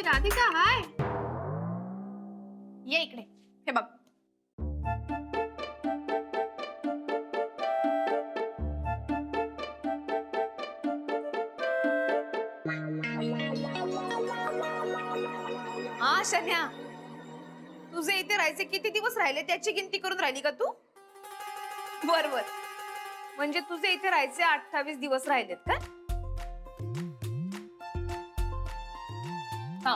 राधिका हाय, ये इकडे. हे बघ. हा शन्या, तुझे इथे राहायचे किती दिवस राहिले त्याची गिनती करून राहिली का तू? बर, म्हणजे तुझे इथे राहायचे 28 दिवस राहिलेत का? हा.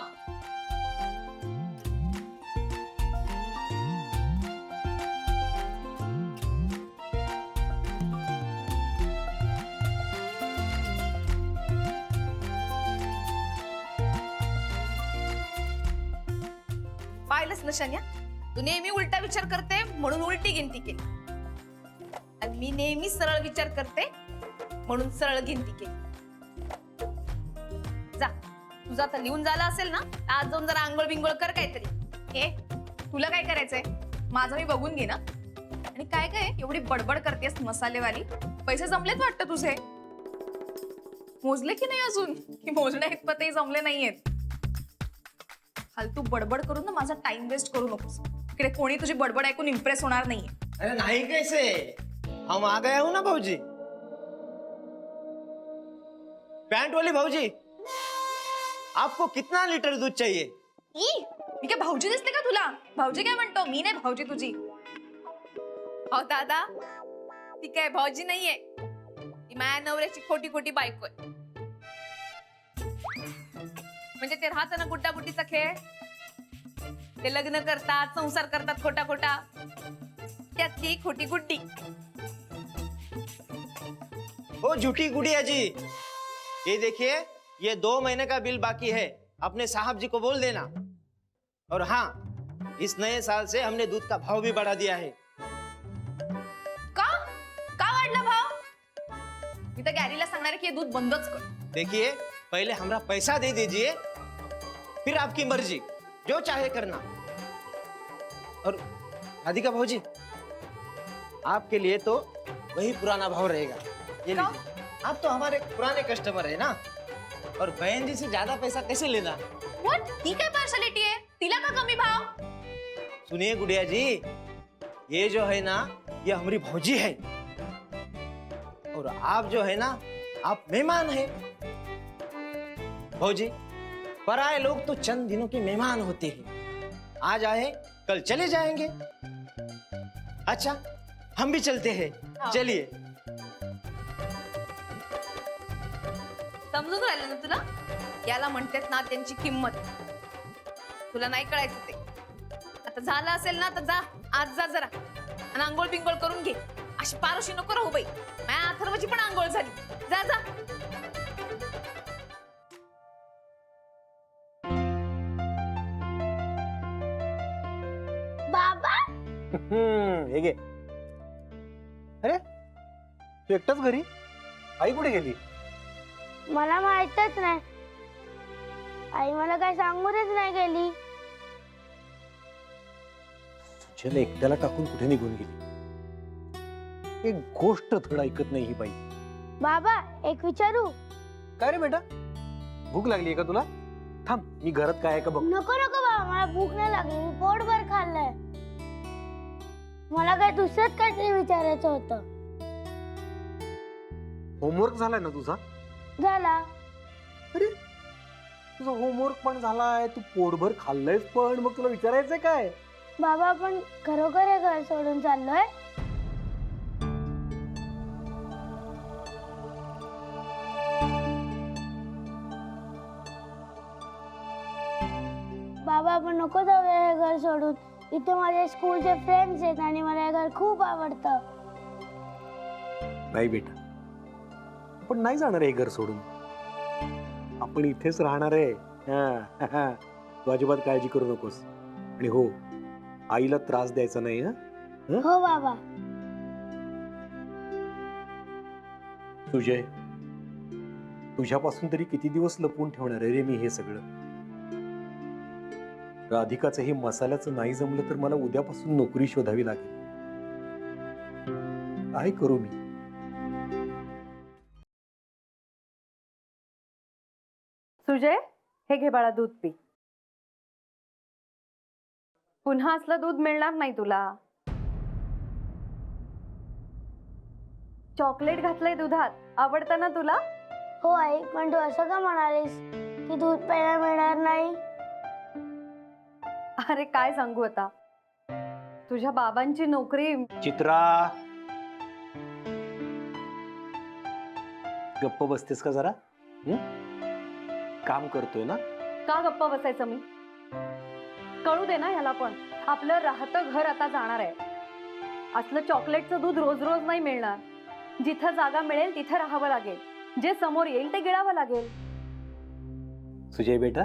पाहिलंच ना शन्या, तू नेहमी उलटा विचार करते म्हणून उलटी गिनती केली, आणि मी नेहमी सरळ विचार करते म्हणून सरळ गिनती केली. जा, तुझा आता लिहून झाला असेल ना, आज जाऊन जरा आंघोळ बिंगोळ कर काहीतरी. हे तुला काय करायचंय माझं मी बघून घे ना. आणि काय काय एवढी बडबड करतेस मसालेवाली? पैसे जमलेत वाटतं तुझे? मोजले की नाही अजून, की मोजण्या इतपतही जमले नाहीयेत? फालतू बडबड करून ना माझा टाइम वेस्ट करू नकोस. इकडे कोणी तुझी बडबड ऐकून इम्प्रेस होणार नाहीये. अरे नहीं कैसे, हम आ गए हूं ना भाऊजी. पैंट वाली भाऊजी, आपको कितना लीटर दूध चाहिए? मी काय भाऊजी दिसते का तुला? भाऊजी काय म्हणतो? मी नाही भाऊजी तुझी. हो दादा, ती काय भाऊजी नाहीये, ती माझ्या नवऱ्याची खोटी खोटी बायको आहे. म्हणजे ते राहतं ना गुड्डा गुड्डीचा खेळ, ते लग्न करतात संसार करतात खोटा खोटा, त्यातली खोटी गुड्डी. ओ झूठी गुड़िया जी, ये देखिए, ये 2 महीने का बिल बाकी है, अपने साहब जी को बोल देना. और हाँ, इस नए साल से हमने दूध का भाव भी बढ़ा दिया है. का का वाढला भाव? मी तर गॅरीला सांगणार आहे की हे दूध बंदच कर. देखिए, पहले हमारा पैसा दे दीजिए, फिर आपकी मर्जी, जो चाहे करना. और राधिका भाऊजी, आपके लिए तो वही पुराना भाव रहेगा. ये लीजिए. आप तो हमारे पुराने कस्टमर है ना, और बहन जी से ज्यादा पैसा कैसे लेना? व्हाट? ही काय पार्शालिटी आहे? तिला का कमी भाव? सुनिए गुड़िया जी, ये जो है ना, ये हमारी भौजी है, और आप जो है ना, आप मेहमान है. भौजी, पराये लोग तो चंद दिनों के मेहमान होते हैं, आज आए कल चले जाएंगे. अच्छा, हम भी चलते हैं. चलिए. समजून राहिलं ना तुला? याला म्हणतात ना त्यांची किंमत. तुला नाही कळायचं ते. आता झालं असेल ना तर जा, आज जा जरा आणि आंघोळ बिंगोळ करून घे. अशी पारोशी नको राहू बाई. माझ्या अथर्वची पण आंघोळ झाली. जा जा. बाबा, हे घे. अरे तू एकटाच घरी? आई कुठे गेली? मला माहितच नाही. आई मला काय सांगूनच नाही गेली. तुझ्याला एकट्याला टाकून कुठे निघून गेली? एक गोष्ट थोडं ऐकत नाही ही बाई. बाबा, एक विचारू? काय रे बेटा, भूक लागली का तुला? थांब, मी घरात काय आहे का बघ. नको नको बाबा, मला भूक नाही लागली. मी पोटभर खाल्लंय. मला काय दुसरंच काहीतरी विचारायचं होतं. होमवर्क झालाय ना तुझा? झाला. अरे तुझा होमवर्क पण झालाय, तू पोटभर खाल्लंयस पण, मग तुला विचारायचंय काय? बाबा, आपण खरोखर हे घर सोडून चाललोय? बाबा, आपण नको जाऊया हे घर सोडून. इथे माझे स्कूलचे फ्रेंड्स आहेत आणि मला हे घर खूप आवडतं. नाही बेटा, आपण नाही जाणार हे घर सोडून. आपण इथेच राहणार आहे. तू अजिबात काळजी करू नकोस. आणि हो, आईला त्रास द्यायचा नाही. हो बाबा. सुजय, तुझ्यापासून तरी किती दिवस लपवून ठेवणार आहे रे मी हे सगळं? राधिकाचं हे मसाल्याचं नाही जमलं तर मला उद्यापासून नोकरी शोधावी लागेल. काय करू मी? सुजय, हे घे बाळा दूध पी. पुन्हा असलं दूध मिळणार नाही तुला. चॉकलेट घातलंय दुधात, आवडतं ना तुला? हो आई, पण तू असं का म्हणालीस की दूध प्यायला मिळणार नाही? अरे काय सांगू आता, तुझ्या बाबांची नोकरी. चित्रा, गप्प बसतेस का जरा? काम करतोय ना. का गप्पा बसायचं मी? कळू दे ना ह्याला पण, आपलं राहतं घर आता जाणार आहे. असलं चॉकलेटचं दूध रोज रोज नाही मिळणार. जिथं जागा मिळेल तिथं राहावं लागेल. जे समोर येईल ते गिळावं लागेल. सुजय बेटा,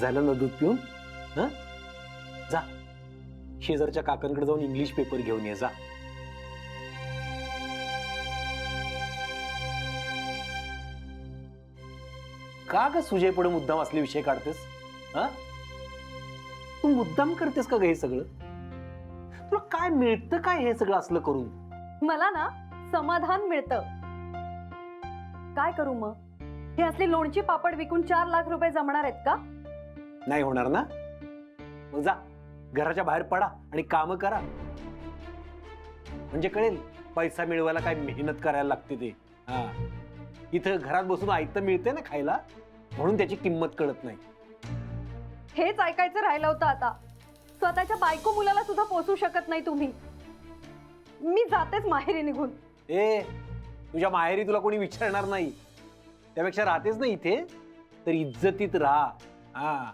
झालं ना दूध पिऊन? हं? जा शेजारच्या काकांकडे जाऊन इंग्लिश पेपर घेऊन ये जा. का ग सुजय पुढे मुद्दाम असले विषय काढतेस? हा, तू मुद्दाम करतेस का ग हे सगळं? तुला काय मिळतं काय हे सगळं असलं करून? मला ना समाधान मिळतं. काय करू मग? हे असली लोणची पापड विकून 4 लाख रुपये जमणार आहेत का? नाही होणार ना? मग जा घराच्या बाहेर पडा आणि काम करा, म्हणजे कळेल पैसा मिळवायला काय मेहनत करायला लागते ते. हा, इथं घरात बसून आयतं मिळते ना खायला, म्हणून त्याची किंमत कळत नाही. हेच ऐकायचं राहिलं होतं आता. स्वतःच्या बायको मुलाला सुद्धा पोसू शकत नाही तुम्ही. मी जातेच माहेरी निघून. तुझ्या माहेरी तुला कोणी विचारणार नाही. त्यापेक्षा राहतेच ना इथे तर इज्जतीत राहा. हा,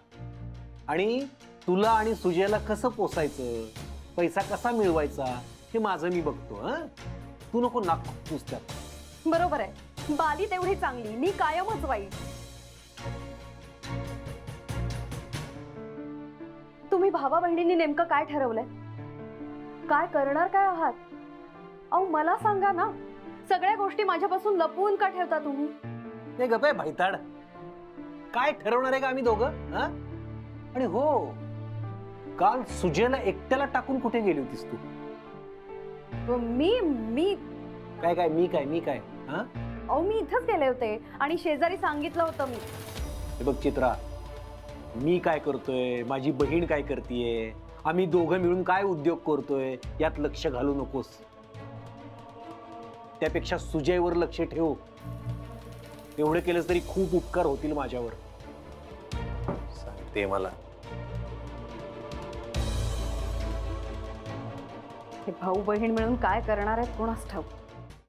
आणि तुला आणि सुजयला कसं पोसायचं, पैसा कसा मिळवायचा हे माझं मी बघतो. हा, तू नको नाक नुसत्यात. बरोबर आहे, बाली तेवढी चांगली, मी कायमच वाईट. तुम्ही भावा बहिणींनी नेमकं काय ठरवलंय? काय करणार काय आहात? अहो मला सांगा ना. सगळ्या गोष्टी माझ्यापासून लपवून का ठेवता तुम्ही? ते गप आहे भाईताड. काय ठरवणार आहे का आम्ही दोघं? हा, आणि हो, काल सुजयला एकट्याला टाकून कुठे गेली होतीस तू? मी काय काय मी काय मी काय? हा, अहो मी इथंच गेले होते आणि शेजारी सांगितलं होतं मी. हे बघ चित्रा, मी काय करतोय, माझी बहीण काय करतेय, आम्ही दोघं मिळून काय उद्योग करतोय यात लक्ष घालू नकोस. त्यापेक्षा सुजयवर लक्ष ठेव. एवढं केलंस तरी खूप उपकार होतील माझ्यावर. सांगते मला. हे भाऊ बहीण मिळून काय करणार आहेत कोणास ठाऊक.